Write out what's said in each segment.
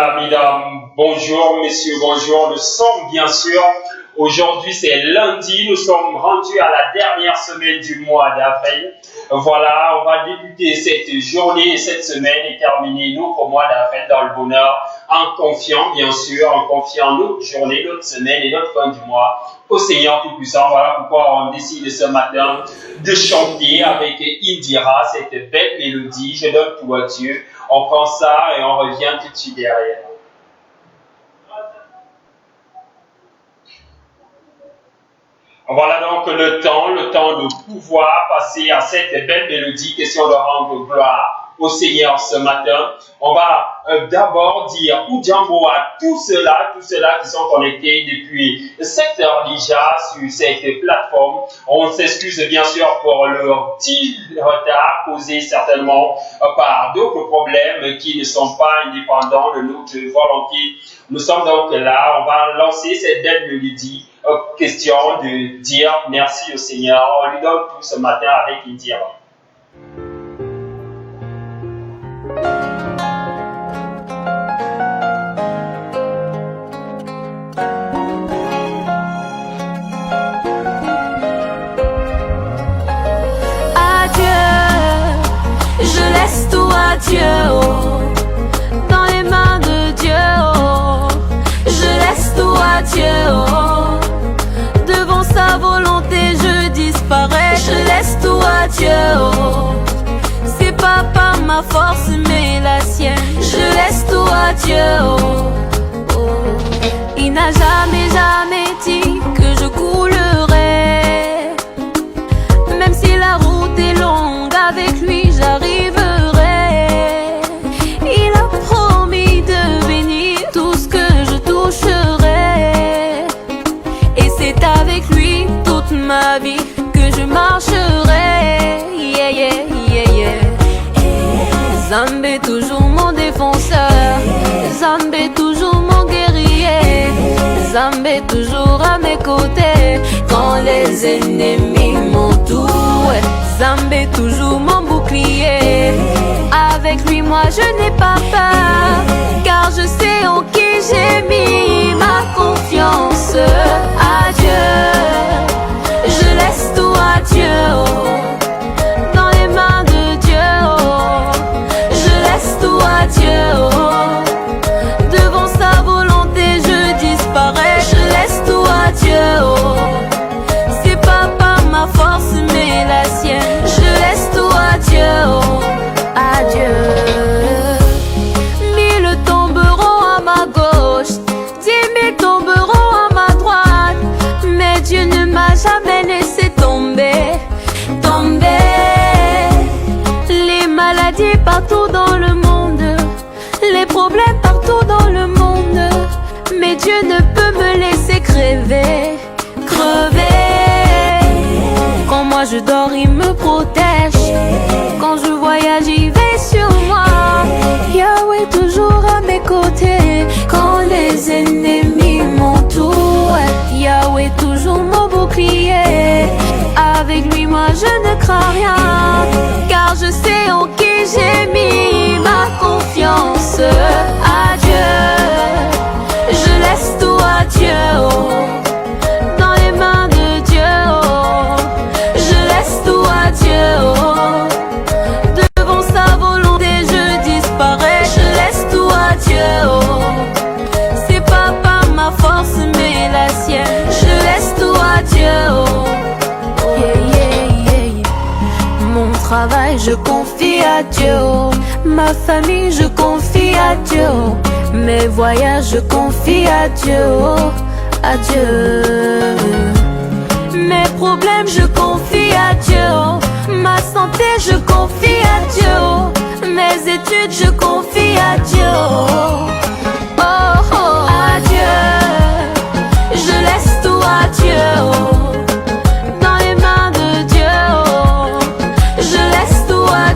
Voilà, mesdames, bonjour, messieurs, bonjour. Nous sommes bien sûr, aujourd'hui c'est lundi, nous sommes rendus à la dernière semaine du mois d'avril. Voilà, on va débuter cette journée et cette semaine et terminer notre mois d'avril dans le bonheur, en confiant, bien sûr, en confiant notre journée, notre semaine et notre fin du mois au Seigneur Tout-Puissant. Voilà pourquoi on décide ce matin de chanter avec Indira cette belle mélodie. Je donne tout à Dieu. On prend ça et on revient tout de suite derrière. Voilà donc le temps de pouvoir passer à cette belle mélodie, question de rendre gloire au Seigneur ce matin. On va d'abord dire Oudjambo à tous ceux-là qui sont connectés depuis 7 heures déjà sur cette plateforme. On s'excuse bien sûr pour le petit retard causé certainement par d'autres problèmes qui ne sont pas indépendants de notre volonté. Nous sommes donc là, on va lancer cette belle mélodie. Question de dire merci au Seigneur. On lui donne tout ce matin avec Indira. Dieu, oh, dans les mains de Dieu, oh, je laisse tout à Dieu, oh, devant sa volonté je disparais, je laisse tout à Dieu, oh, c'est pas par ma force mais la sienne, je laisse tout à Dieu, oh, oh. Il n'a jamais dit que je coulerais, même si la route est longue, avec lui j'arriverai. Ma vie que je marcherai, yeah, yeah, yeah, yeah. Zambé toujours mon défenseur, Zambé toujours mon guerrier, Zambé toujours à mes côtés quand les ennemis m'entourent, Zambé toujours mon bouclier. Avec lui moi je n'ai pas peur, car je sais en qui j'ai mis ma confiance. Adieu. Je laisse tout à Dieu, oh, dans les mains de Dieu, oh, je laisse tout à Dieu, oh, devant sa volonté je disparais, je laisse tout à Dieu, oh, c'est pas par ma force mais la sienne, je laisse tout à Dieu, oh, à Dieu. Mille tomberont à ma gauche, 10 000 tomberont à ma droite, mais Dieu ne m'a jamais laissé tomber. Les maladies partout dans le monde, les problèmes partout dans le monde, mais Dieu ne peut me laisser crever. Quand moi je dors il me protège, quand je voyage il veille sur moi. Yahweh toujours à mes côtés quand les ennemis m'entourent, Yahweh toujours mon bouclier. Avec lui moi je ne crains rien, car je sais en qui j'ai mis ma confiance. Adieu, je laisse tout à Dieu, oh, dans les mains de Dieu, oh, je laisse tout à Dieu, oh, devant sa volonté je disparais, je laisse tout à Dieu, oh, c'est pas par ma force mais la sienne, je laisse tout à Dieu, oh. Mon travail je confie à Dieu, oh. Ma famille je confie à Dieu, oh. Mes voyages je confie à Dieu, oh. À Dieu. Mes problèmes je confie à Dieu, oh. Ma santé je confie à Dieu, oh. Mes études je confie à Dieu, oh. Oh, oh, à Dieu. Je laisse tout à Dieu, oh.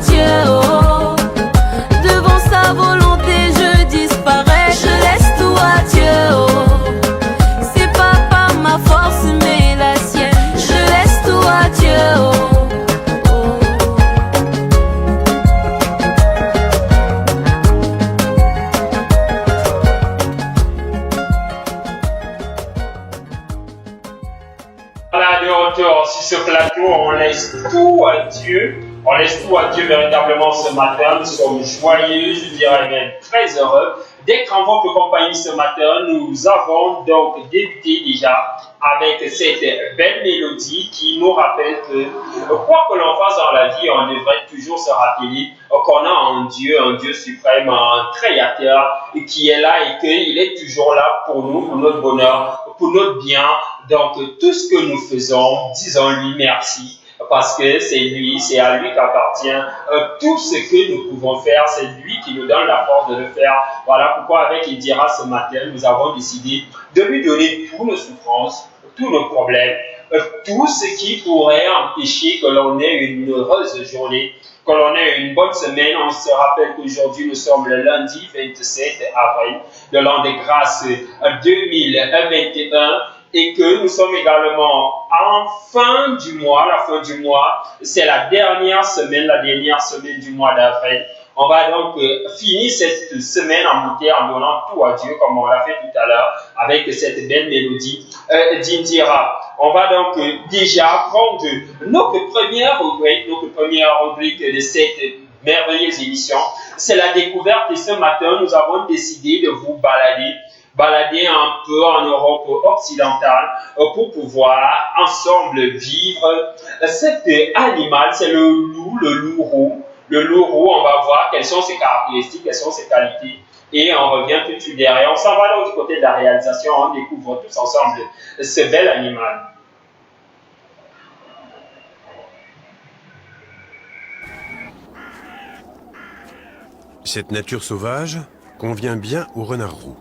Dieu, oh, devant sa volonté je disparais, je laisse tout à Dieu, oh, c'est pas par ma force mais la sienne, je laisse tout à Voilà, de retour sur ce plateau, on laisse tout à Dieu. On laisse tout à Dieu véritablement ce matin. Nous sommes joyeux, je dirais même très heureux. D'être en votre compagnie ce matin, nous avons donc débuté déjà avec cette belle mélodie qui nous rappelle que quoi que l'on fasse dans la vie, on devrait toujours se rappeler qu'on a un Dieu suprême, un créateur qui est là et qu'il est toujours là pour nous, pour notre bonheur, pour notre bien. Donc tout ce que nous faisons, disons-lui merci. Parce que c'est lui, c'est à lui qu'appartient tout ce que nous pouvons faire, c'est lui qui nous donne la force de le faire. Voilà pourquoi avec Indira ce matin, nous avons décidé de lui donner toutes nos souffrances, tous nos problèmes, tout ce qui pourrait empêcher que l'on ait une heureuse journée, que l'on ait une bonne semaine. On se rappelle qu'aujourd'hui nous sommes le lundi 27 avril de l'an des grâces 2021. Et que nous sommes également en fin du mois, la fin du mois, c'est la dernière semaine du mois d'avril. On va donc finir cette semaine en beauté en donnant tout à Dieu, comme on l'a fait tout à l'heure, avec cette belle mélodie d'Indira. On va donc déjà prendre notre première rubrique de cette merveilleuse émission. C'est la découverte et ce matin, nous avons décidé de vous balader un peu en Europe occidentale pour pouvoir ensemble vivre cet animal, c'est le loup-roux. Le loup-roux, on va voir quelles sont ses caractéristiques, quelles sont ses qualités. Et on revient tout de suite derrière. On s'en va donc du côté de la réalisation, on découvre tous ensemble ce bel animal. Cette nature sauvage convient bien au renard roux.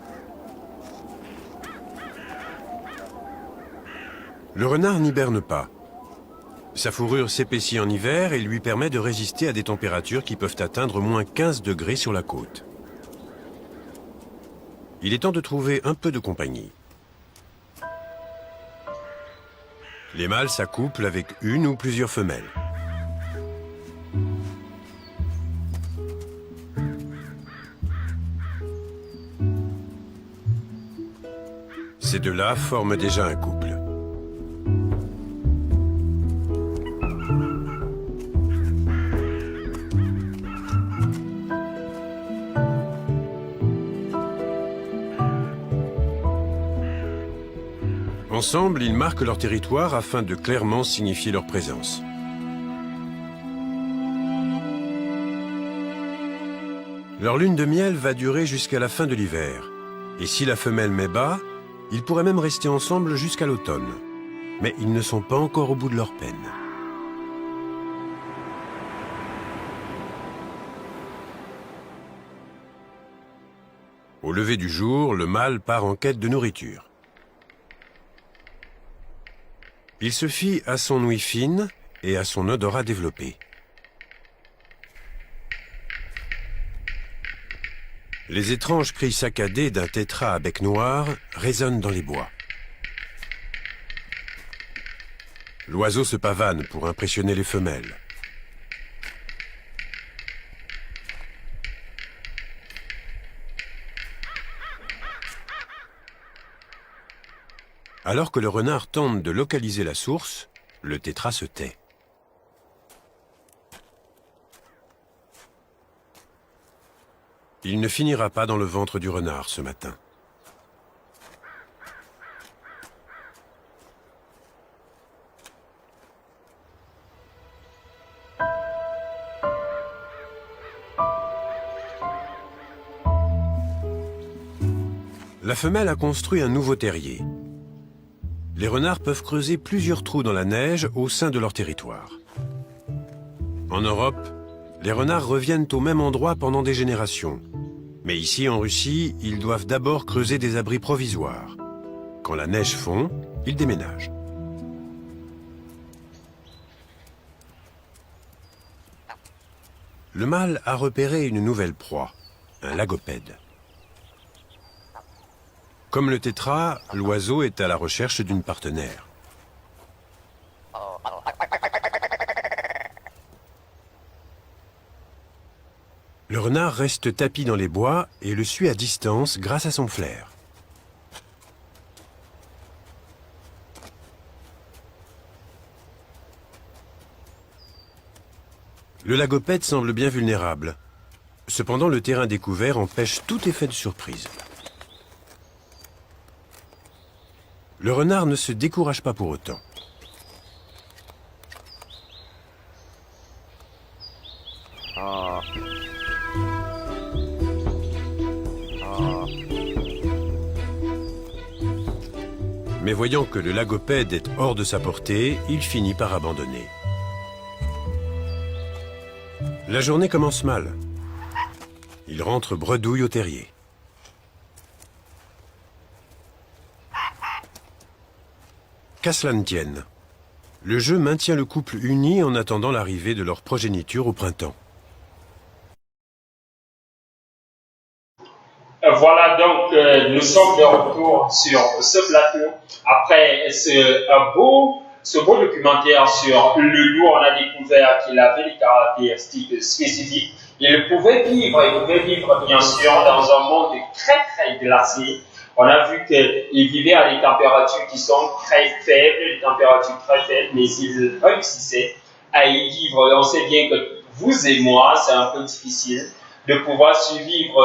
Le renard n'hiberne pas. Sa fourrure s'épaissit en hiver et lui permet de résister à des températures qui peuvent atteindre moins 15 degrés sur la côte. Il est temps de trouver un peu de compagnie. Les mâles s'accouplent avec une ou plusieurs femelles. Ces deux-là forment déjà un couple. Ensemble, ils marquent leur territoire afin de clairement signifier leur présence. Leur lune de miel va durer jusqu'à la fin de l'hiver. Et si la femelle met bas, ils pourraient même rester ensemble jusqu'à l'automne. Mais ils ne sont pas encore au bout de leur peine. Au lever du jour, le mâle part en quête de nourriture. Il se fie à son ouïe fine et à son odorat développé. Les étranges cris saccadés d'un tétras à bec noir résonnent dans les bois. L'oiseau se pavane pour impressionner les femelles. Alors que le renard tente de localiser la source, le tétras se tait. Il ne finira pas dans le ventre du renard ce matin. La femelle a construit un nouveau terrier. Les renards peuvent creuser plusieurs trous dans la neige au sein de leur territoire. En Europe, les renards reviennent au même endroit pendant des générations. Mais ici, en Russie, ils doivent d'abord creuser des abris provisoires. Quand la neige fond, ils déménagent. Le mâle a repéré une nouvelle proie, un lagopède. Comme le tétras, l'oiseau est à la recherche d'une partenaire. Le renard reste tapi dans les bois et le suit à distance grâce à son flair. Le lagopède semble bien vulnérable. Cependant, le terrain découvert empêche tout effet de surprise. Le renard ne se décourage pas pour autant. Mais voyant que le lagopède est hors de sa portée, il finit par abandonner. La journée commence mal. Il rentre bredouille au terrier. Qu'à cela ne tienne, le jeu maintient le couple uni en attendant l'arrivée de leur progéniture au printemps. Voilà donc, nous sommes de retour sur ce plateau. Après ce beau documentaire sur le loup, on a découvert qu'il avait des caractéristiques spécifiques. Il pouvait vivre bien sûr dans un monde très très glacé. On a vu qu'il vivait à des températures qui sont très faibles, des températures très faibles, mais il réussissait à y vivre. Et on sait bien que vous et moi, c'est un peu difficile de pouvoir survivre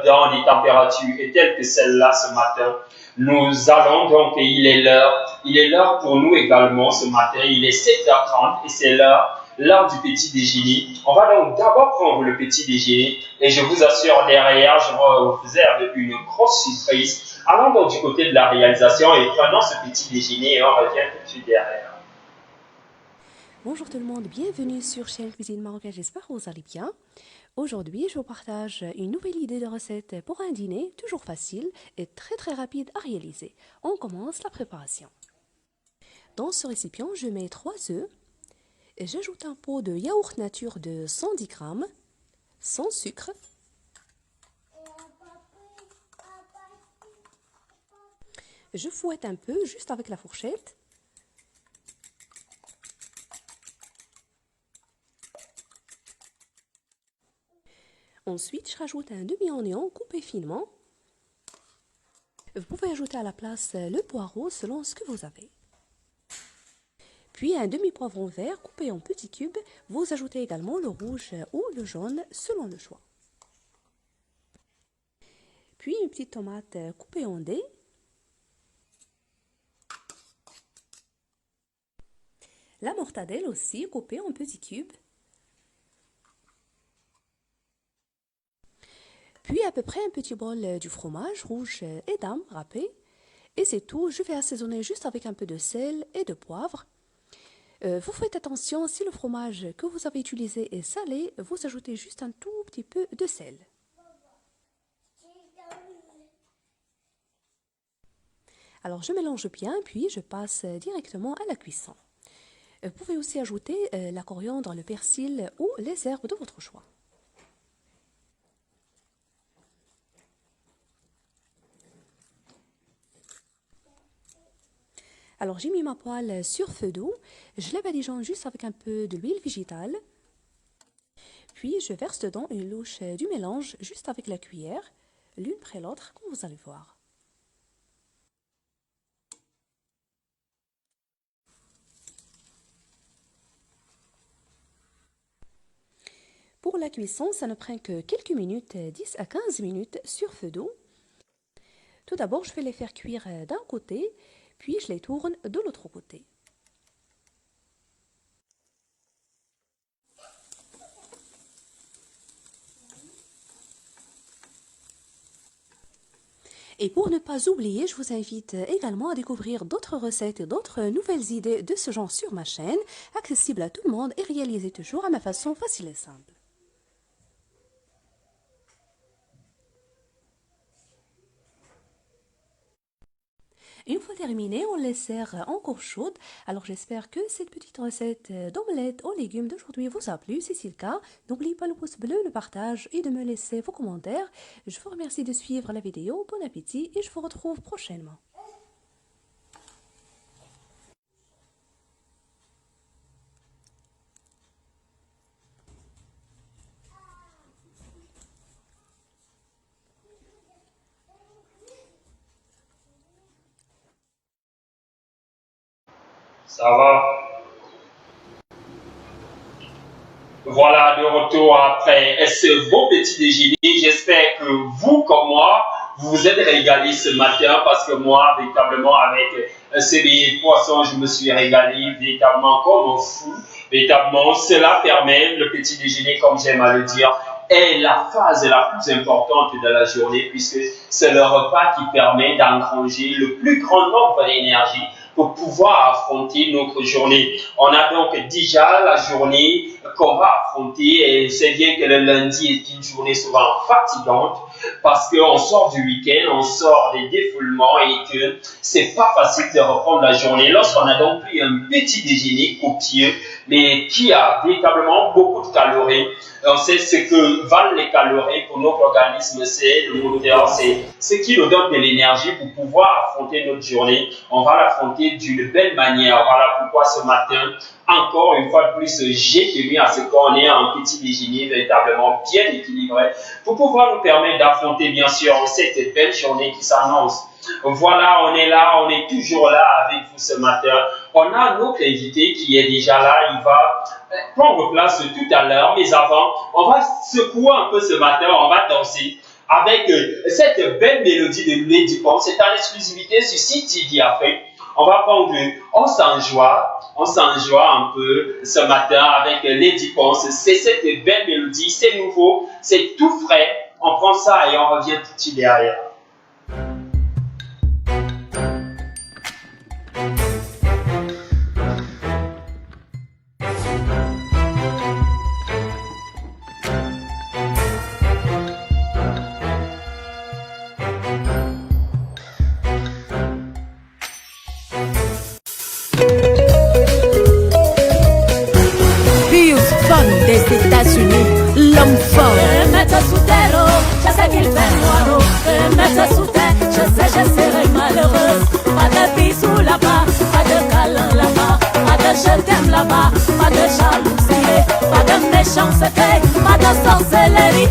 dans des températures telles que celle-là ce matin. Nous allons donc, et il est l'heure pour nous également ce matin, il est 7h30 et c'est l'heure du petit déjeuner. On va donc d'abord prendre le petit déjeuner et je vous assure derrière, je vous réserve une grosse surprise. Allons donc du côté de la réalisation et prenons ce petit déjeuner et on revient tout de suite derrière. Bonjour tout le monde, bienvenue sur chaîne Cuisine Marocaine, j'espère que vous allez bien. Aujourd'hui, je vous partage une nouvelle idée de recette pour un dîner, toujours facile et très très rapide à réaliser. On commence la préparation. Dans ce récipient, je mets 3 œufs. J'ajoute un pot de yaourt nature de 110 g, sans sucre. Je fouette un peu, juste avec la fourchette. Ensuite, je rajoute un demi-oignon coupé finement. Vous pouvez ajouter à la place le poireau selon ce que vous avez. Puis un demi-poivron vert coupé en petits cubes. Vous ajoutez également le rouge ou le jaune selon le choix. Puis une petite tomate coupée en dés. La mortadelle aussi coupée en petits cubes. Puis à peu près un petit bol du fromage rouge Edam râpé. Et c'est tout, je vais assaisonner juste avec un peu de sel et de poivre. Vous faites attention, si le fromage que vous avez utilisé est salé, vous ajoutez juste un tout petit peu de sel. Alors je mélange bien, puis je passe directement à la cuisson. Vous pouvez aussi ajouter la coriandre, le persil ou les herbes de votre choix. Alors j'ai mis ma poêle sur feu doux, je la badigeonne juste avec un peu de l'huile végétale. Puis je verse dedans une louche du mélange juste avec la cuillère, l'une après l'autre, comme vous allez voir. Pour la cuisson, ça ne prend que quelques minutes, 10 à 15 minutes sur feu doux. Tout d'abord, je vais les faire cuire d'un côté, puis je les tourne de l'autre côté. Et pour ne pas oublier, je vous invite également à découvrir d'autres recettes et d'autres nouvelles idées de ce genre sur ma chaîne, accessible à tout le monde et réalisées toujours à ma façon facile et simple. Une fois terminé, on les sert encore chaudes. Alors j'espère que cette petite recette d'omelette aux légumes d'aujourd'hui vous a plu. Si c'est le cas, n'oubliez pas le pouce bleu, le partage et de me laisser vos commentaires. Je vous remercie de suivre la vidéo. Bon appétit et je vous retrouve prochainement. Ça va? Voilà, de retour après ce beau petit déjeuner. J'espère que vous, comme moi, vous vous êtes régalés ce matin parce que moi, véritablement, avec ces billets de poisson, je me suis régalé véritablement comme un fou. Véritablement, cela permet le petit déjeuner, comme j'aime à le dire, est la phase la plus importante de la journée puisque c'est le repas qui permet d'engranger le plus grand nombre d'énergie pour pouvoir affronter notre journée. On a donc déjà la journée qu'on va affronter et c'est bien que le lundi est une journée souvent fatigante parce qu'on sort du week-end, on sort des défoulements et que c'est pas facile de reprendre la journée. Lorsqu'on a donc pris un petit déjeuner copieux mais qui a véritablement beaucoup de calories, on sait ce que valent les calories pour notre organisme, c'est le moteur, c'est ce qui nous donne de l'énergie pour pouvoir affronter notre journée. On va l'affronter d'une belle manière. Voilà pourquoi ce matin, encore une fois de plus, j'ai tenu à ce qu'on ait un petit déjeuner véritablement bien équilibré pour pouvoir nous permettre d'affronter bien sûr cette belle journée qui s'annonce. Voilà, on est là, on est toujours là avec vous ce matin. On a notre invité qui est déjà là, il va prendre place tout à l'heure, mais avant, on va secouer un peu ce matin, on va danser avec cette belle mélodie de Lady Pump. C'est en exclusivité sur CTV Afrique. On va prendre, on s'en joie un peu ce matin avec Lady Pump. C'est cette belle mélodie, c'est nouveau, c'est tout frais. On prend ça et on revient tout de suite derrière. Des États-Unis, l'homme fort. Mettre sous terre, je sais qu'il fait noir. Mettre sous terre, je serai malheureuse. Pas de bisous là-bas, pas de câlin là-bas, pas de je t'aime là-bas, pas de jalousie, pas de méchanceté, pas de sorcellerie.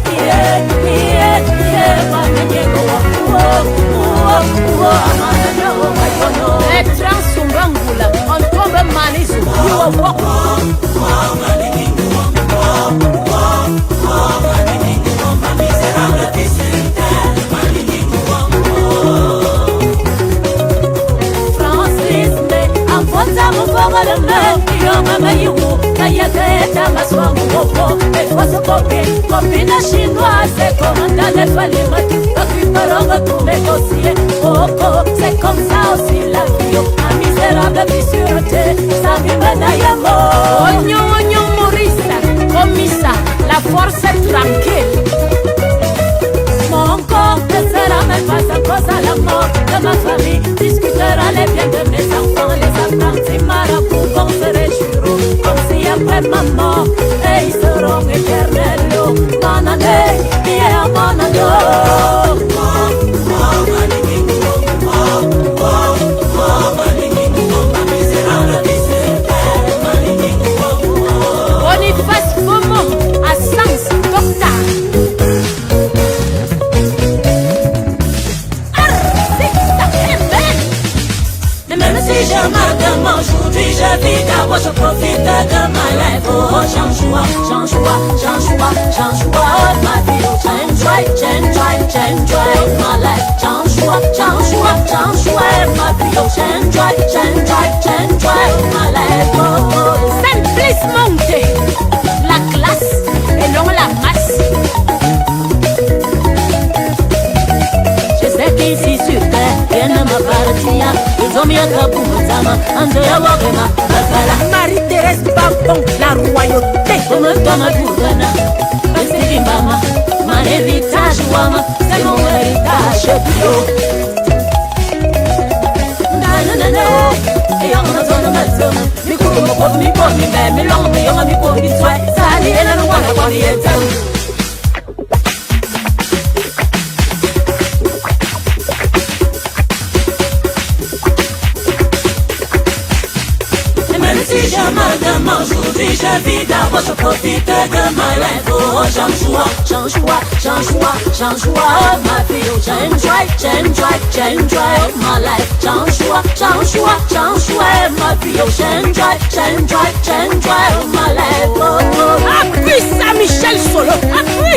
Les trans sont bangula, on tombe manisu. Copine chinoise, commandant les falimatiques, pour négocier. C'est comme ça aussi la vie. Un misérable vie sûreté, ça vie menayamo. Oignon, Maurice, commissa, la force est tranquille. Mon corps ne sera même pas à cause à la mort de ma famille. Discutera les biens de mes enfants, les apprentis marabouts vont se réjouir. Comme si après ma mort, et ils seront éternels. Mon année, yeah, mon année. Boniface Beaumont, à Sens, Docteur. Si je marque mon aujourd'hui, je vis d'abord, je profite de ma life. Oh, j'en joie ma vie. J'enjoy ma life. J'enjoy ma vie. J'enjoy ma life. Oh. Simplice montée, la classe et non la masse. Je sais qu'ici sur terre, rien ne m'appartient. Ils ont mis un capou, Zama, Andrea Wagema, Marie-Thérèse Babon, la royauté. Comme Thomas Gouvena, c'est Mama, mon héritage, Wama, c'est mon héritage bio. Et on a besoin de mettre mi coupe, mi pot, mi bête, mi long, mi on a mi pot, mi soin, ça n'y est là, on a pas d'y être. Si je me demande aujourd'hui, je vis d'abord, je profite de ma life. Oh, j'enjoie ma vie. J'enjoy ma life. J'enjoy ma vie. J'enjoy ma life. Oh, solo. Ah oui.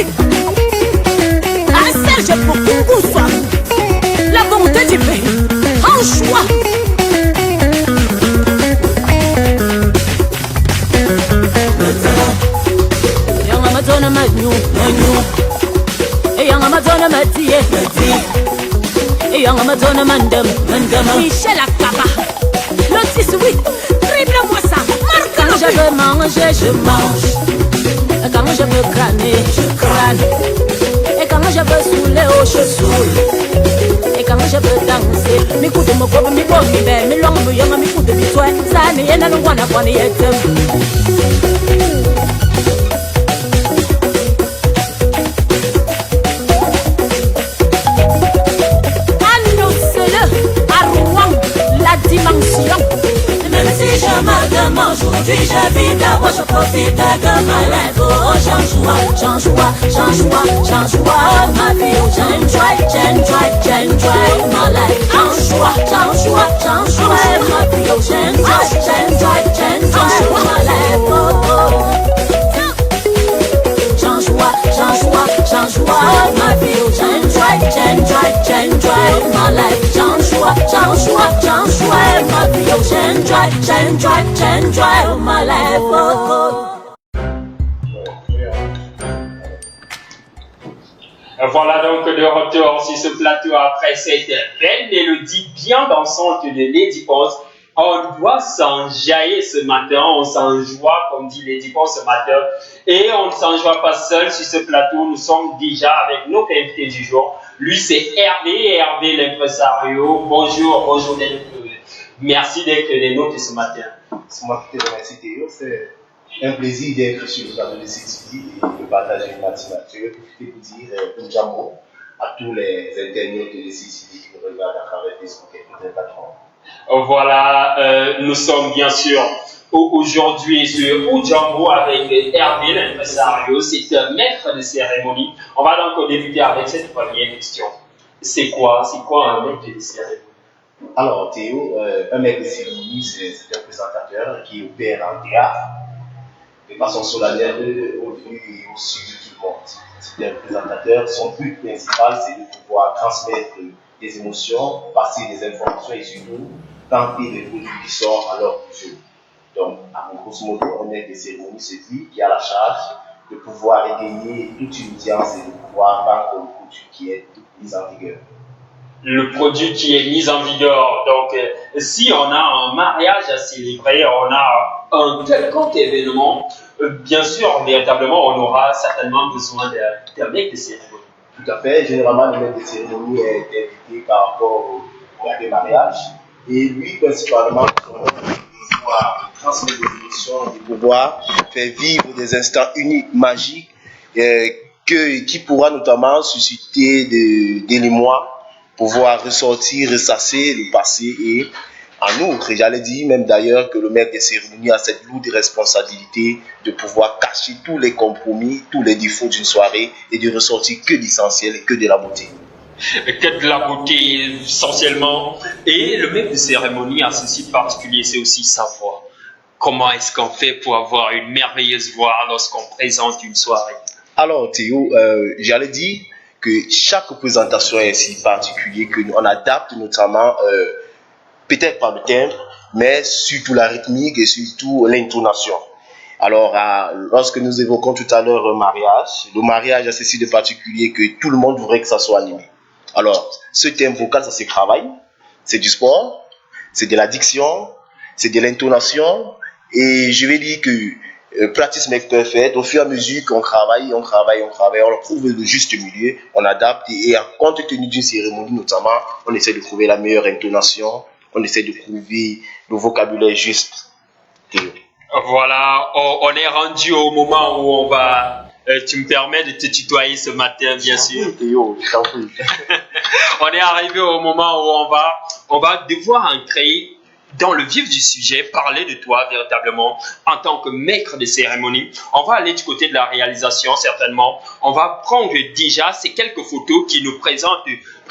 Ah Serge pour tout soit. La volonté du pays. En choix. Young Amazon Manu. Young Amazon Matie. Young Amazon Mandem. Michel Akaba. Le 18. Triple moi ça. Marque. Quand je veux manger, je mange. Quand je veux crâner, je crâne. Et quand je veux saouler, oh je saoule. Et quand je veux danser, mi coude mon corps, mi corps, mi belle, mi langue, mi young, mi coude, mi toi. Ça n'est rien à l'on a pas ni aujourd'hui je vis d'abord, je profite de ma life. Oh, change-moi, ma vie. J'enjoy ma life. Change-moi, ma vie. J'enjoy ma life. Change-moi, ma vie. J'enjoy ma life. Change-moi, ma vie. J'enjoy ma life. Voilà donc de retour sur ce plateau après cette belle mélodie bien dansante de Lady Ponce. On doit s'enjailler ce matin, on s'enjoie comme dit Lady Ponce ce matin. Et on ne s'enjoie pas seul sur ce plateau, nous sommes déjà avec nos invités du jour. Lui c'est Hervé l'impresario. Bonjour. Merci d'être des nôtres ce matin. C'est moi qui te remercie Théo, c'est un plaisir d'être sur le plateau de CTV et de partager une matinée. Je vais profiter pour dire un jambo à tous les internautes de CTV qui nous regardent à travers Facebook et toutes les plateformes. Voilà, nous sommes bien sûr aujourd'hui sur Ujambo avec Hervé l'impresario. C'est un maître de cérémonie. On va donc débuter avec cette première question. C'est quoi un maître de cérémonie? Alors Théo, un maître de cérémonie, c'est un présentateur qui opère en théâtre de façon solennelle au vu et au su de tout le monde. C'est un présentateur, son but principal c'est de pouvoir transmettre des émotions, passer des informations et surtout tenter des produits qui sortent à l'heure du jour. Donc, à grosso modo, un maître de cérémonie se dit qui a la charge de pouvoir égayer toute une audience et de pouvoir vendre le produit qui est mis en vigueur. Le produit qui est mis en vigueur. Donc, si on a un mariage à célébrer, on a un quelconque événement, bien sûr, véritablement, on aura certainement besoin d'un mec de cérémonie. Tout à fait. Généralement, le maître de cérémonie est invité par rapport à des mariages. Et lui, principalement, pour pouvoir transmettre des émotions, de pouvoir faire vivre des instants uniques, magiques, qui pourra notamment susciter de l'émoi, pouvoir ressortir, ressasser le passé et en outre, j'allais dire même d'ailleurs que le maître des cérémonies a cette lourde responsabilité de pouvoir cacher tous les compromis, tous les défauts d'une soirée et de ressortir que l'essentiel et que de la beauté. Que de la beauté essentiellement. Et le maître de cérémonie a ceci de particulier, c'est aussi sa voix. Comment est-ce qu'on fait pour avoir une merveilleuse voix lorsqu'on présente une soirée? Alors Théo, j'allais dire que chaque présentation est si particulier qu'on adapte notamment, peut-être pas le timbre, mais surtout la rythmique et surtout l'intonation. Alors, lorsque nous évoquons tout à l'heure un mariage, le mariage a ceci de particulier que tout le monde voudrait que ça soit animé. Alors, ce thème vocal, ça se travaille, c'est du sport, c'est de la diction, c'est de l'intonation, et je vais dire que practice make perfect, au fur et à mesure qu'on travaille, on trouve le juste milieu, on adapte, et compte tenu d'une cérémonie notamment, on essaie de trouver la meilleure intonation, on essaie de trouver le vocabulaire juste. Voilà, on est rendu au moment où on va... tu me permets de te tutoyer ce matin, bien sûr. On est arrivé au moment où on va devoir en créer dans le vif du sujet, parler de toi véritablement en tant que maître de cérémonie. On va aller du côté de la réalisation, certainement. On va prendre déjà ces quelques photos qui nous présentent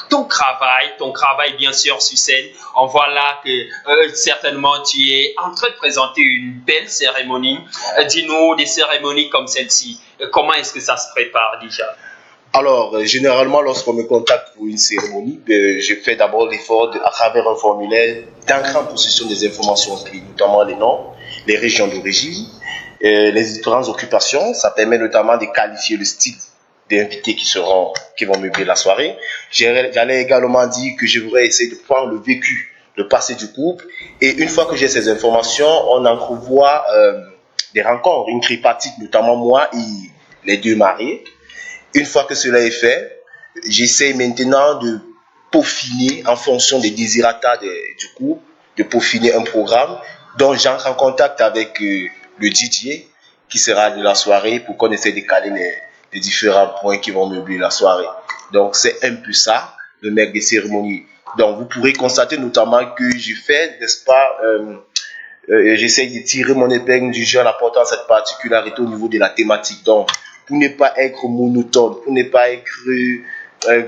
ton travail bien sûr sur scène. On voit là que certainement tu es en train de présenter une belle cérémonie. Dis-nous, des cérémonies comme celle-ci, comment est-ce que ça se prépare déjà? Alors, généralement, lorsqu'on me contacte pour une cérémonie, je fais d'abord l'effort, à travers un formulaire, d'entrer en possession des informations clés, notamment les noms, les régions d'origine, les différentes occupations. Ça permet notamment de qualifier le style des invités qui vont meubler la soirée. J'allais également dire que je voudrais essayer de prendre le vécu, le passé du couple. Et une fois que j'ai ces informations, on entrevoit des rencontres, une tripartite, notamment moi et les deux mariés. Une fois que cela est fait, j'essaie maintenant de peaufiner en fonction des désirata du couple, de peaufiner un programme dont j'entre en contact avec le DJ qui sera de la soirée pour qu'on essaie de caler les différents points qui vont meubler la soirée. Donc c'est un peu ça, le maître des cérémonies. Donc vous pourrez constater notamment que je fais, n'est-ce pas, j'essaie de tirer mon épingle du jeu en apportant cette particularité au niveau de la thématique. Donc pour ne pas être monotone, pour ne pas être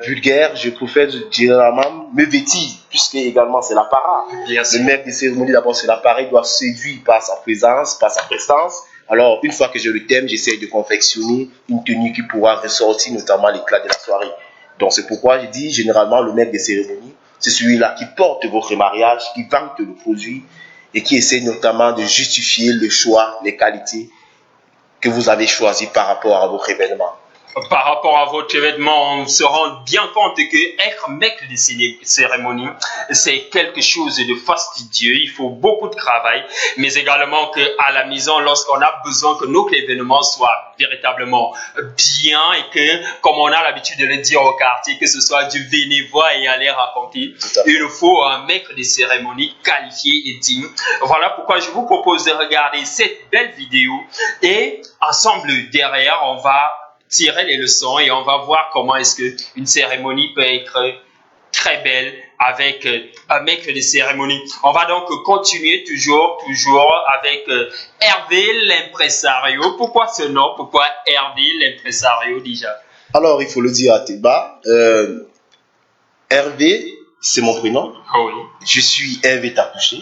vulgaire, je préfère généralement me vêtir, puisque également c'est l'apparat. Le maître des cérémonies, d'abord, c'est l'apparat, il doit séduire par sa présence, par sa prestance. Alors, une fois que j'ai le thème, j'essaie de confectionner une tenue qui pourra ressortir notamment l'éclat de la soirée. Donc, c'est pourquoi je dis généralement le maître des cérémonies, c'est celui-là qui porte votre mariage, qui vante le produit et qui essaie notamment de justifier le choix, les qualités que vous avez choisi par rapport à votre événement. Par rapport à votre événement, on se rend bien compte que être maître de cérémonie, c'est quelque chose de fastidieux. Il faut beaucoup de travail, mais également qu'à la maison, lorsqu'on a besoin que notre événement soit véritablement bien et que, comme on a l'habitude de le dire au quartier, que ce soit du venez voir et aller raconter, il faut un maître de cérémonie qualifié et digne. Voilà pourquoi je vous propose de regarder cette belle vidéo et ensemble derrière, on va tirer les leçons et on va voir comment est-ce qu'une cérémonie peut être très belle avec un maître de cérémonie. On va donc continuer toujours avec Hervé l'impresario. Pourquoi ce nom? Pourquoi Hervé l'impresario déjà? Alors, il faut le dire à Théba. Hervé, c'est mon prénom. Oh oui. Je suis Hervé Takouché,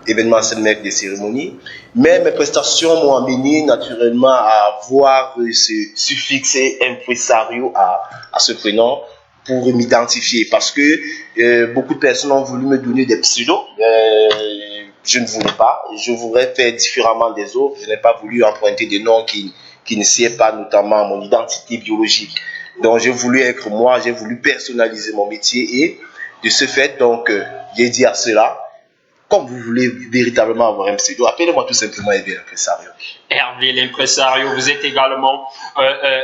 événementiel maître des cérémonies. Mais mes prestations m'ont amené naturellement à avoir ce suffixe impresario à ce prénom pour m'identifier. Parce que beaucoup de personnes ont voulu me donner des pseudos. Je ne voulais pas. Je voudrais faire différemment des autres. Je n'ai pas voulu emprunter des noms qui ne sied pas notamment à mon identité biologique. Donc j'ai voulu être moi, j'ai voulu personnaliser mon métier et de ce fait, donc, j'ai dit à cela, comme vous voulez véritablement avoir un pseudo, appelez-moi tout simplement Hervé l'impresario. Hervé l'impresario, vous êtes également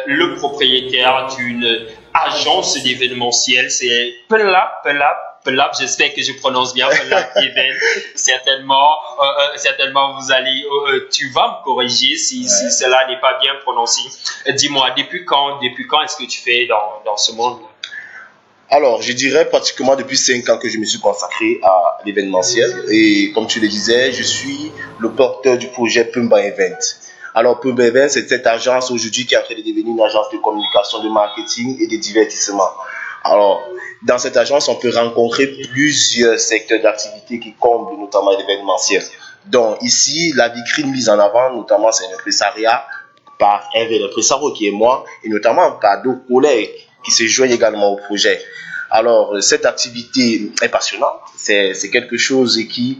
le propriétaire d'une agence d'événementiel, c'est Pelap, j'espère que je prononce bien Pelap Event. Certainement vous allez, tu vas me corriger si cela n'est pas bien prononcé. Dis-moi, depuis quand est-ce que tu fais dans ce monde? Alors, je dirais pratiquement depuis 5 ans que je me suis consacré à l'événementiel. Et comme tu le disais, je suis le porteur du projet Pumba Event. Alors, Pumba Event, c'est cette agence aujourd'hui qui est en train de devenir une agence de communication, de marketing et de divertissement. Alors, dans cette agence, on peut rencontrer plusieurs secteurs d'activité qui comblent notamment l'événementiel. Donc, ici, la vitrine mise en avant, notamment, c'est l'impresariat par Hervé l'impresario qui est moi, et notamment par d'autres collègues qui se joignent également au projet. Alors, cette activité est passionnante. C'est quelque chose qui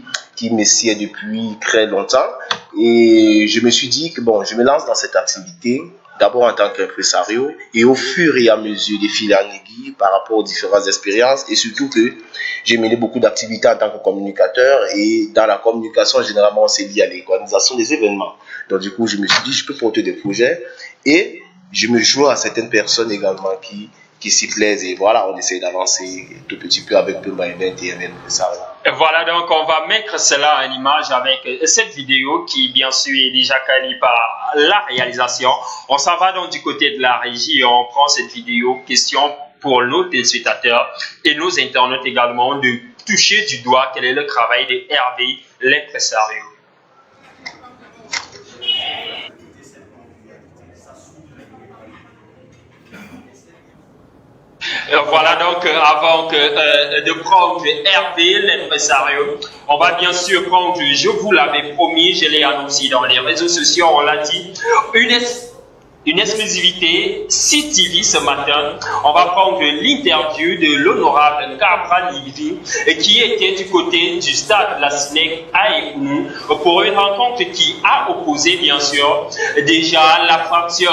me sied depuis très longtemps. Et je me suis dit que bon, je me lance dans cette activité, d'abord en tant qu'impresario, et au fur et à mesure des fils en aiguille par rapport aux différentes expériences, et surtout que j'ai mené beaucoup d'activités en tant que communicateur, et dans la communication, généralement, c'est lié à l'organisation des événements. Donc, du coup, je me suis dit, je peux porter des projets, et je me joins à certaines personnes également qui s'y plaisent et voilà, on essaie d'avancer tout petit peu avec Pumba Event et Hervé l'impresario. Voilà, donc on va mettre cela en image avec cette vidéo qui bien sûr est déjà qualifiée par la réalisation. On s'en va donc du côté de la régie et on prend cette vidéo question pour nos téléspectateurs et nos internautes également de toucher du doigt quel est le travail de Hervé, l'impresario. Voilà donc avant de prendre Hervé, l'impresario, on va bien sûr prendre, je vous l'avais promis, je l'ai annoncé dans les réseaux sociaux, on l'a dit, une exclusivité CTV ce matin. On va prendre l'interview de l'honorable Cabral Livy qui était du côté du stade La SNEC à Ekounou pour une rencontre qui a opposé bien sûr déjà la fraction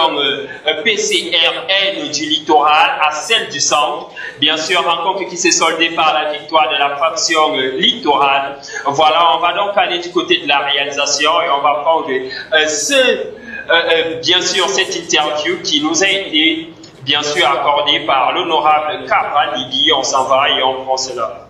PCRN du littoral à celle du centre. Bien sûr, rencontre qui s'est soldée par la victoire de la fraction littorale. Voilà, on va donc aller du côté de la réalisation et on va prendre bien sûr cette interview qui nous a été bien sûr accordée par l'honorable Cabral Livy. On s'en va et on prend cela.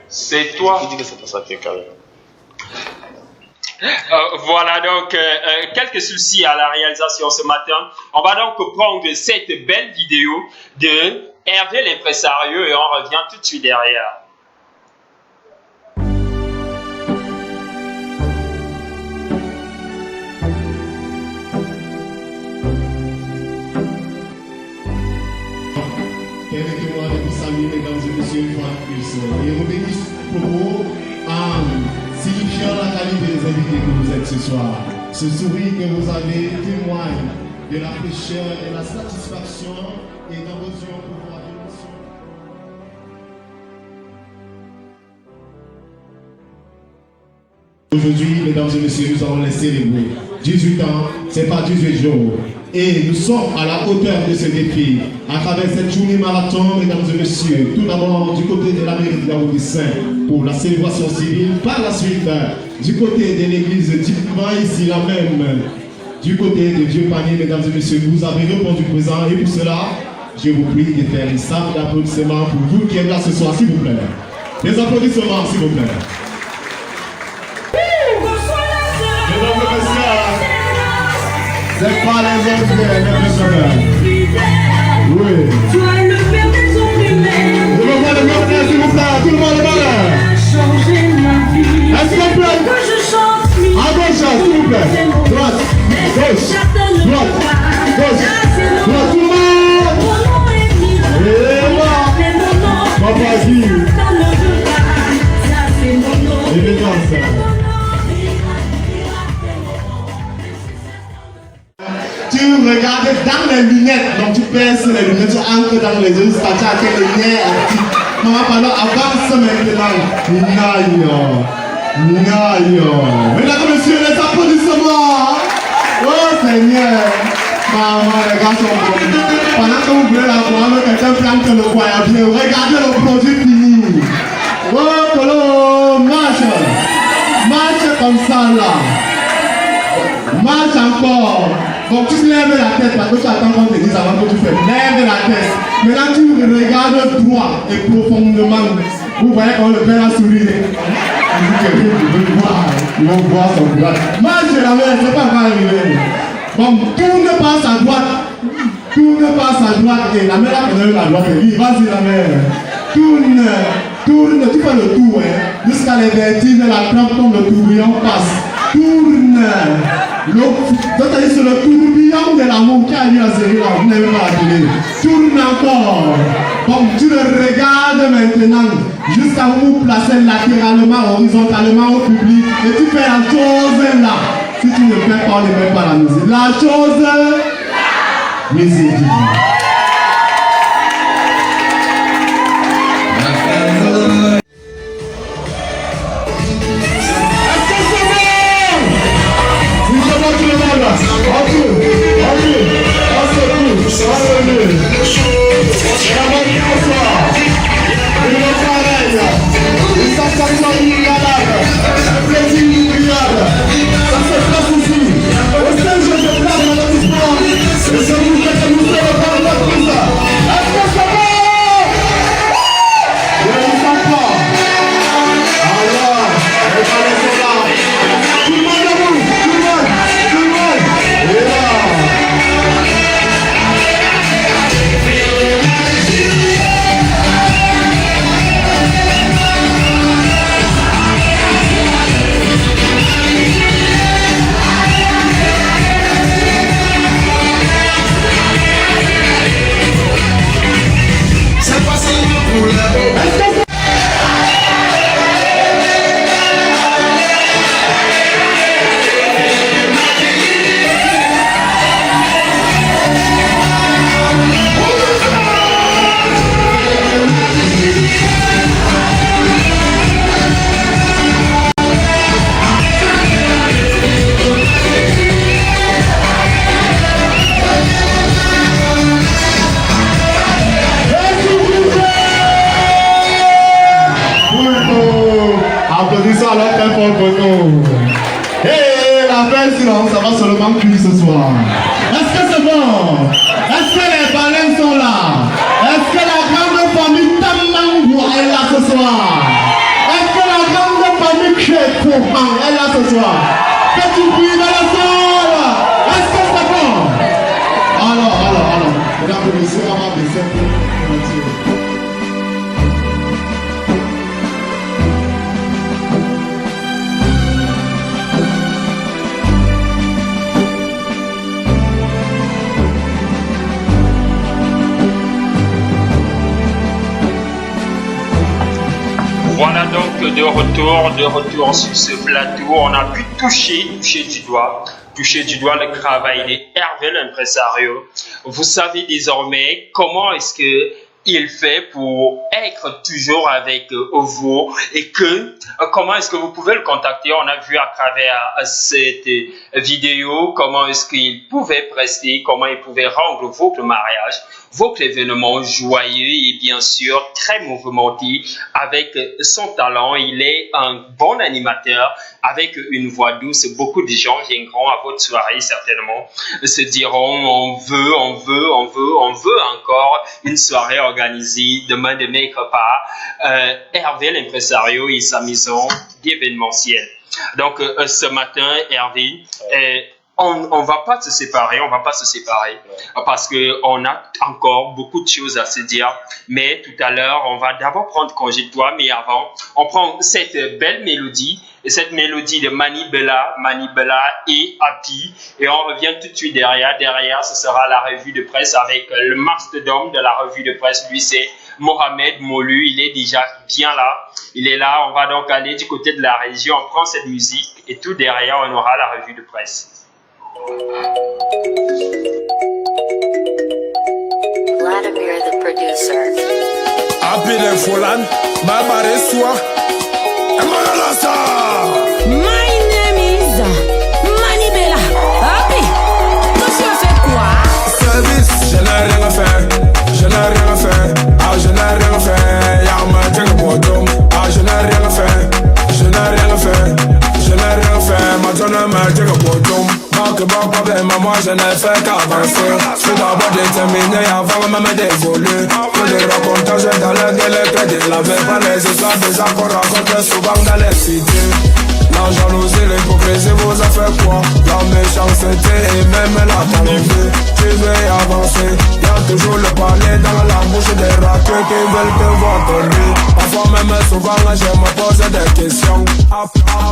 C'est toi. Il dit que c'est pas ça qui est carré. Voilà donc quelques soucis à la réalisation ce matin. On va donc prendre cette belle vidéo de Hervé l'impresario et on revient tout de suite derrière. Permettez-moi de vous saluer, mesdames et messieurs, une fois de plus. Et rebénis pour vous en signifiant la qualité des invités que vous êtes ce soir. Ce sourire que vous avez témoigne de la fraîcheur et la satisfaction et dans vos yeux pour voir l'émotion. Aujourd'hui, mesdames et messieurs, nous allons les célébrer. 18 ans, c'est pas 18 jours. Et nous sommes à la hauteur de ce défi. À travers cette journée marathon, mesdames et messieurs, tout d'abord du côté de la mairie de Yaoundé-Saint pour la célébration civile. Par la suite, du côté de l'église typiquement ici, la même, du côté de Vieux Panier, mesdames et messieurs, vous avez répondu présent. Et pour cela, je vous prie de faire une salle d'applaudissements pour vous qui êtes là ce soir, s'il vous plaît. Des applaudissements, s'il vous plaît. C'est pas les autres, les oui. Tu as le père des hommes humains. Je veux voir le monde, s'il vous plaît. Tout le monde le malheur. Changer ma vie. Est-ce qu'il vous plaît? Que je chante. À gauche, s'il vous plaît. Droite, gauche, droite, gauche, droite, tout le monde. Mon nom est mis. Et moi. C'est mon nom. Papa dit. Ça ne veut pas. Ça c'est mon nom. Évidence. Tu regardes dans les lunettes, donc tu perces les lunettes, tu ancres dans les yeux, jusqu'à tu as quelle lumière. Maman, pardon, avance maintenant. Naïo. Mesdames et messieurs, les applaudissements. Oh Seigneur. Maman, les gars sont bons. Pendant que vous voulez la voir, quelqu'un plante le foyer bien. Regardez le produit fini. Oh, Polo, marche. Marche comme ça là. Marche encore. Donc tu lèves la tête parce que tu attends qu'on te dise avant que tu fais. Lève la tête. Maintenant tu regardes droit et profondément. Vous voyez quand le père a souri. Il dit que ils vont voir son droit. Marche la main, c'est pas encore arrivé. Donc tourne passe à droite. Tourne passe à droite et la main là on a la droite. Et vas-y la main. Tourne, tu fais le tour. Jusqu'à les vertiges, la crampe tombe, le tourbillon passe. Tourne. C'est le tourbillon de l'amour qui a eu la série là, vous n'avez pas appelé. Tourne encore. Donc tu le regardes maintenant jusqu'à vous placer latéralement, horizontalement au public. Et tu fais la chose là. Si tu ne fais pas, on ne met pas la musique. La chose musique. ça va seulement cuire ce soir. Est-ce que c'est bon? Est-ce que les baleines sont là? Est-ce que la grande famille Tamangwa est là ce soir? Est-ce que la grande famille Khepohan est là ce soir? Petit bruit dans la salle. Est-ce que c'est bon? Alors. Mesdames et messieurs, on va baisser un peu. Voilà donc de retour sur ce plateau. On a pu toucher du doigt le travail de Hervé l'impresario. Vous savez désormais comment est-ce que il fait pour être toujours avec vous et comment est-ce que vous pouvez le contacter. On a vu à travers cette vidéo comment est-ce qu'il pouvait prester, comment il pouvait rendre votre mariage, votre événement joyeux et bien sûr très mouvementé avec son talent. Il est un bon animateur avec une voix douce. Beaucoup de gens viendront à votre soirée certainement, se diront on veut encore une soirée organisée demain de maigre part. Hervé l'impresario et sa maison d'événementiel. Donc ce matin Hervé, on va pas se séparer, parce que on a encore beaucoup de choses à se dire. Mais tout à l'heure, on va d'abord prendre congé de toi, mais avant, on prend cette belle mélodie, cette mélodie de Mani Bella et Happy, et on revient tout de suite derrière. Derrière, ce sera la revue de presse avec le mastodonte de la revue de presse. Lui, c'est Mohamed Molu. Il est déjà bien là. Il est là. On va donc aller du côté de la région. On prend cette musique et tout derrière, on aura la revue de presse. Vladimir the producer. Happy the Fulan, Baba Reswa, Emalasa. My name is Mani Bella. Happy. Toi tu as fait quoi? Service, je n'ai rien fait. Ah, je n'ai rien fait. Y'a ma tête pour dom. Ah, je n'ai rien fait. Madonna m'a tête pour dom. Manque bon problème, moi je n'ai fait qu'avancer. Je dois d'abord déterminer avant même d'évoluer. Pour les racontages dans les délais que de la veille. Pas les histoires des accords racontés souvent dans les cités. La jalousie, l'hypocrisie vous a fait quoi? La méchanceté et même la calomnie. Tu veux avancer, y'a toujours le palais dans la bouche des ratés qui veulent te voir tomber. Parfois même souvent je me pose des questions.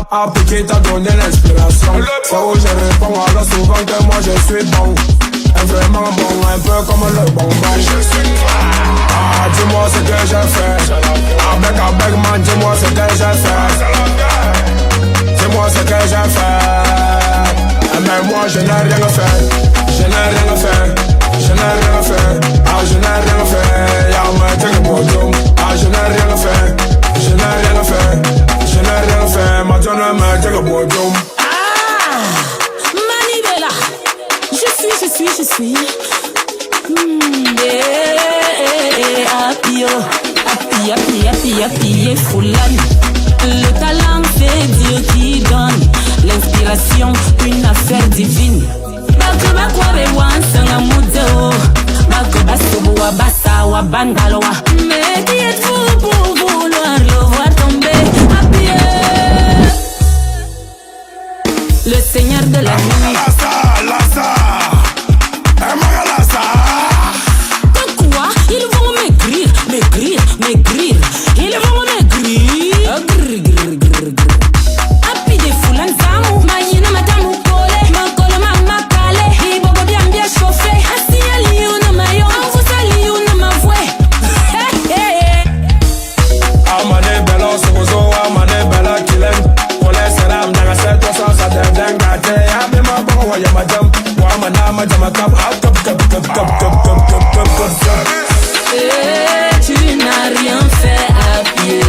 Happy qui t'a donné l'inspiration. C'est où je réponds alors souvent que moi je suis bon. Vraiment bon, un peu comme le bonbon. Je suis ah, dis-moi ce que j'ai fait. Avec man, dis-moi ce que j'ai fait. Dis-moi ce que j'ai fait. Mais moi je n'ai rien fait. Ah, je n'ai rien fait. Y'a ma tête pour dom. Ah, je n'ai rien fait. Madonna m'a tête pour dom. Mani Bella. Je suis. Happy, Fulani. Le talent fait Dieu qui donne. L'inspiration, une affaire divine. Bako bakwabe wansanga mudeo. Bako basubuwa basa wa bandaloa. Mais qui êtes-vous pour vouloir le voir tomber? Happy. Le Seigneur de la nuit. Quoi? Ils vont maigrir. Ils vont maigrir. Happy de Fulan Zamu. Mayina matamu kole. Makolo mama kale. Ibobo bien chauffé. Asi ali una mayo. Vous sali una mavoué. Amane bella sozo, amane bella killing. Pole salam daga seto sa dengate. Abi ma bo wa yama jam. Wa mana ma jama kap. Kap. Tu n'as rien fait à pied.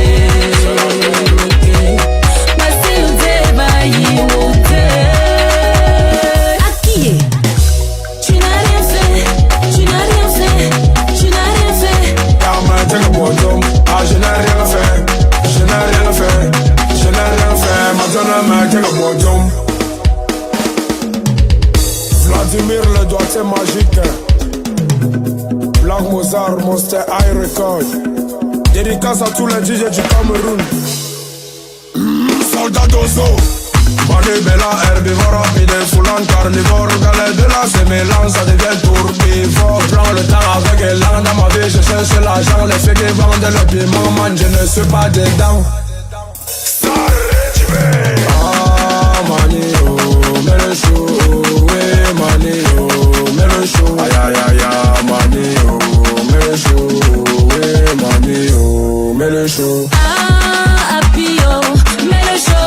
Mais c'est le débat à qui est? Tu n'as rien fait. Ah, je n'ai rien fait. Madonna m'a tête pour dom. Vladimir le doigté magique. Black Mozart, Monster High Record. Dédicace à tous les DJ du Cameroun. Soldat d'Ozo. Mani Bella, herbivore, rapide, foulant, carnivore. Galet de la sémélance, ça devient tourbivore. Je prends le temps avec élan dans ma vie, je cherche l'argent. Les filles qui vendent le piment, man, je ne suis pas dedans. Ah, mani, oh, mets le show, oui, mani, oh, mets le show. Aïe, aïe, aïe, aïe, mani, oh, mets le show, oui, mani, oh, mets le show. Ah, Apio, mets le show.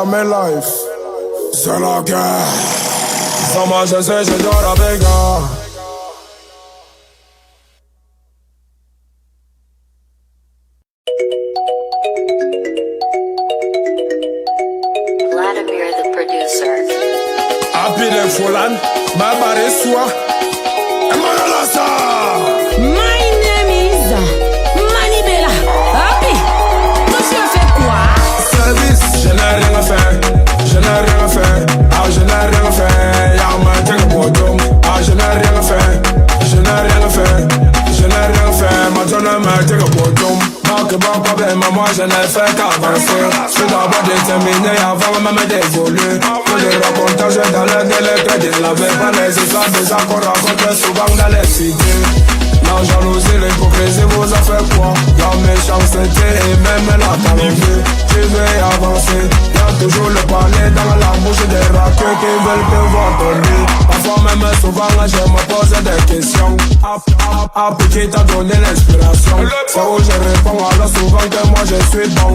Mes life, c'est la guerre. Sans moi je sais, je dors avec gars. Vladimir the producer. Happy the Folan, Barbara Soa. My name is Mani Bella. Happy. Toi tu as fait quoi? Service, je n'ai rien fait. Je n'ai rien fait. Ah, je n'ai rien fait. Y'a ma tête pour dom. Ah, je n'ai rien fait. Je n'ai rien fait. Je n'ai rien fait. Ma tonne ma tête pour dom. Manque bon problème, moi je n'ai fait qu'avancer. Je suis d'abord déterminé avant même d'évoluer. Pour les racontages dans les délais que de la veille. Pas les histoires des accords racontés souvent dans les idées. La jalousie, l'hypocrisie vous a fait quoi? La méchanceté et même la calomnie. Tu veux avancer, y'a toujours le palais dans la bouche des raqueux qui veulent te voir tomber. Parfois même souvent je me pose des questions. Après qui t'a donné l'inspiration? C'est où je réponds alors souvent que moi je suis bon.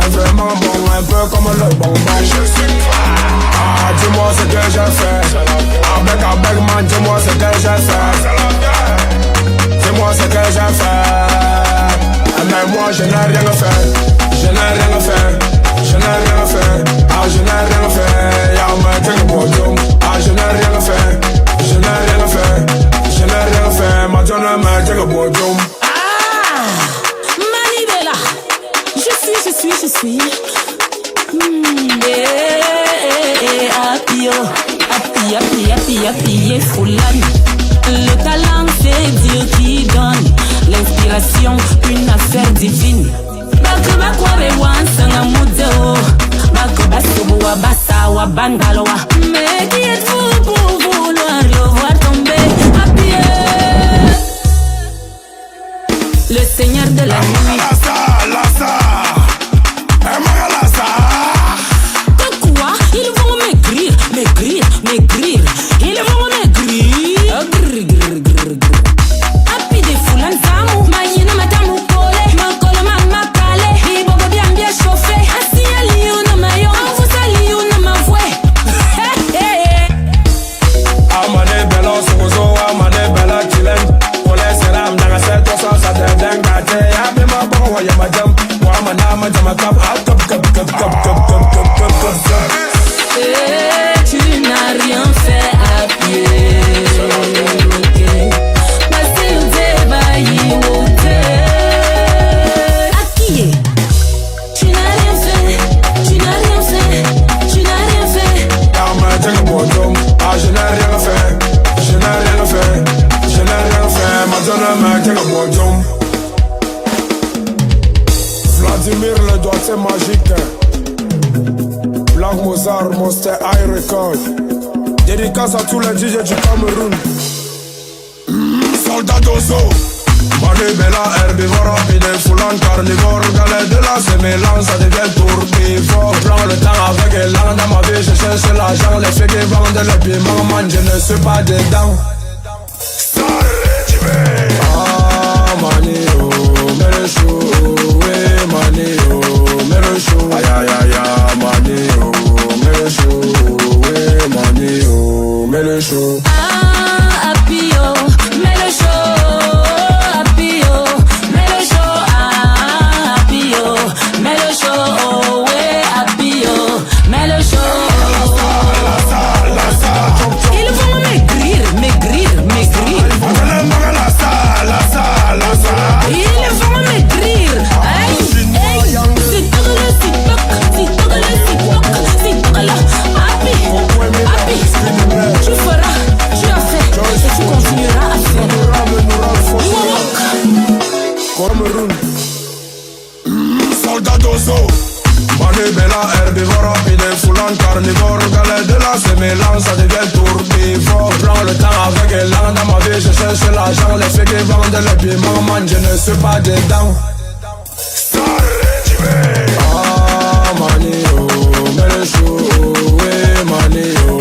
Et vraiment bon, un peu comme le bonbon. Ah, dis-moi ce que j'ai fait. Avec man, dis-moi ce que j'ai fait. Dis-moi ce que j'ai fait. Mais moi je n'ai rien fait. Je n'ai rien fait. Je n'ai rien fait. Ah, je n'ai rien fait. Y'a ma tête pour dom. Ah, je n'ai rien fait. Je n'ai rien fait. Je n'ai rien fait. Ma tonne ma tête pour dom. Ah, Mani Bella. Je suis. Appuyé, Foulane. Le talent c'est Dieu qui donne. L'inspiration, une affaire divine. Bakuba kwabe wansanga mudeo. Bakuba subu wa basa wa bangaloa. Mais qui êtes-vous pour vouloir le voir tomber à pied? Le Seigneur de la nuit. Quoi? Ils vont maigrir. Ils vont maigrir. Happy de Foulane Zamou. Maïna matamu kole. Makolo mamakale. Ibogo bien chauffé. Assis à Lyon na mayo. Vous à Lyon na ma voix. Amane Bella Sozo, Amane Bella Chilen. Pour les séram dans la 700, ça te dengate. Happy ma bon, ya ma jam. Wa ma nama jama kap. Kap. Tu n'as rien fait à pied. Passez au débat, à qui est? Tu n'as rien fait. Ah, je n'ai rien fait. Ma donne Vladimir le doigté magique. Black Mozart, Monster High Record. Dédicace à tous les DJ du Cameroun. Soldat d'Ozo. Mani Bella, herbivore, rapide, foulant, carnivore. Galet de la sémélance, ça devient tourbivore. Je prends le temps avec élan dans ma vie, je cherche l'argent. Les filles qui vendent le piment, man, je ne suis pas dedans. Ah, mani, oh, mets le show, oui, mani, oh, mets le show. Aïe, aïe, aïe, mani, oh, mets le show. show. Ah, Apio, mets le show. Apio, mets le show. Ah, Apio, mets le show. Ouais, Apio, mets le show. Ils vont maigrir, maigrir, maigrir. Ils vont maigrir. Hey, hey, c'est tout le TikTok, c'est tout le TikTok, c'est tout le Happy, Happy. Tu feras, tu as fait, et tu continueras à faire. Cameroun. Soldat d'Ozo. Manu Bella, herbivore, rapide, foulant, carnivore. Galère de la sémélance, ça devient tournivore. Je prends le temps avec élan dans ma vie, je cherche l'argent. Les filles qui vendent le piment, man, je ne suis pas dedans. Ah, mani, oh, mets le show. Oui, mani, oh,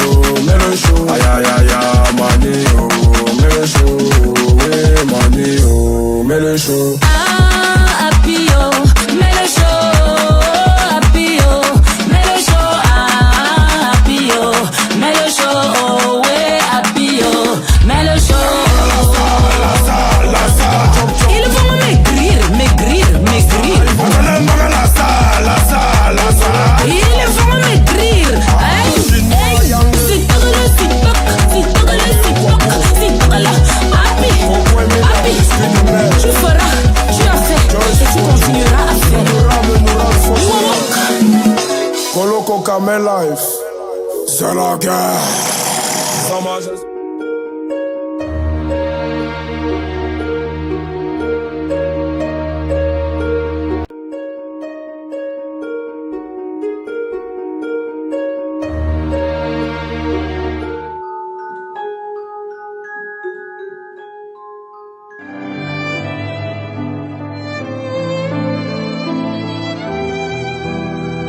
mets le show. Aïe, aïe, aïe, aïe, mani, oh, mets le show. Oui, mani, oh, mets le show. Ah, Apio, mets le show. Apio, mets le show. Ah, Apio, mets le show. Ouais, Apio, mets le show. Ils vont maigrir, maigrir, maigrir. Ils vont maigrir. Hey, hey, c'est tout le TikTok, c'est tout le TikTok, c'est tout le Happy, Happy. Tu feras, tu as fait, et tu continueras à faire. Coloco Camel Life, c'est la guerre.